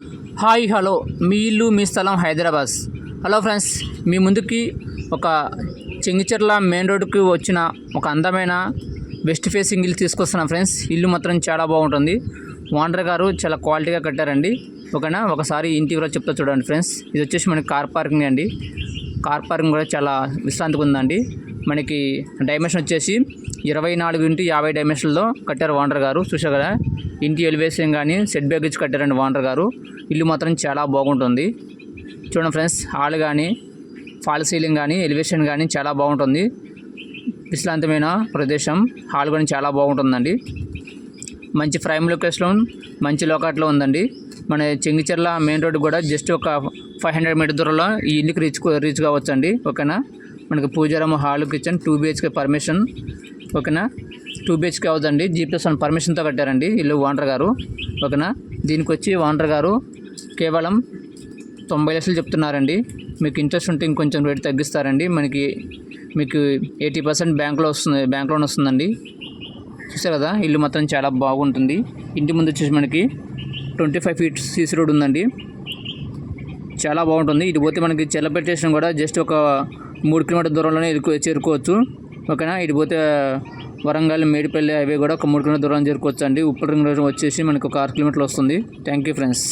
Hi hello మీ ఇల్లు మీ స్థలం Hyderabad. Hello friends, మీ ముందుకి ఒక చెంగిచెర్ల మెయిన్ రోడ్డుకి వచ్చిన ఒక అందమైన వెస్ట్ ఫేసింగ్ ఇల్లు తీసుకొస్తున్నాం ఫ్రెండ్స్. ఇల్లు మాత్రం చాలా బాగుంటుంది. ఓనర్ గారు చాలా క్వాలిటీగా కట్టారండి. ఓకేనా, ఒకసారి ఇంటి కూడా చెప్తా చూడండి ఫ్రెండ్స్. ఇది వచ్చేసి మనకి కార్ పార్కింగ్ అండి. కార్ పార్కింగ్ కూడా చాలా విశ్రాంతిగా ఉందండి. మనకి డైమెన్షన్ వచ్చేసి 24x50 డైమెన్షన్లో కట్టారు ఓనర్ గారు. చూసారు కదా, ఇంటి ఎలివేషన్ కానీ సెట్ బ్యాక్ ఇచ్చి కట్టారండి ఓనర్ గారు. ఇల్లు మాత్రం చాలా బాగుంటుంది. చూడండి ఫ్రెండ్స్, హాల్ కానీ ఫాల్ సీలింగ్ కానీ ఎలివేషన్ కానీ చాలా బాగుంటుంది. విశ్రాంతమైన ప్రదేశం. హాల్ కానీ చాలా బాగుంటుందండి. మంచి ప్రైమ్ లొకేషన్, మంచి లోకాట్లో ఉందండి. మన చెంగిచెర్ల మెయిన్ రోడ్డు కూడా జస్ట్ ఒక 500 మీటర్ దూరంలో ఈ ఇల్లుకి రీచ్ కావచ్చండి. ఓకేనా, మనకి puja room, hall, kitchen 2 BHK permission. ఓకేనా, 2 BHK అవుతుందండి. G+1 పర్మిషన్తో కట్టారండి ఇల్లు ఓనర్ గారు. ఓకేనా, దీనికి వచ్చి ఓనర్ గారు కేవలం 90 లక్షలు చెప్తున్నారండి. మీకు ఇంట్రెస్ట్ ఉంటే ఇంకొంచెం రేట్ తగ్గిస్తారండి. మీకు 80% బ్యాంక్ లోన్ వస్తుందండి. చూసారు కదా, ఇల్లు మాత్రం చాలా బాగుంటుంది. ఇంటి ముందు వచ్చేసి మనకి 25 feet CC రోడ్ ఉందండి. చాలా బాగుంటుంది. ఇటు పోతే మనకి చెల్లపేట స్టేషన్ కూడా జస్ట్ ఒక 3 కిలోమీటర్ దూరంలోనే చేరుకోవచ్చు. ఓకేనా, ఇటు పోతే వరంగల్ మేడిపల్లి హైవే కూడా ఒక 3 కిలోమీటర్ దూరం చేరుకోవచ్చు అండి. ఉప్పల్ రింగ్ రోడ్ వచ్చేసి మనకు ఒక 6 కిలోమీటర్లు వస్తుంది. Thank you friends.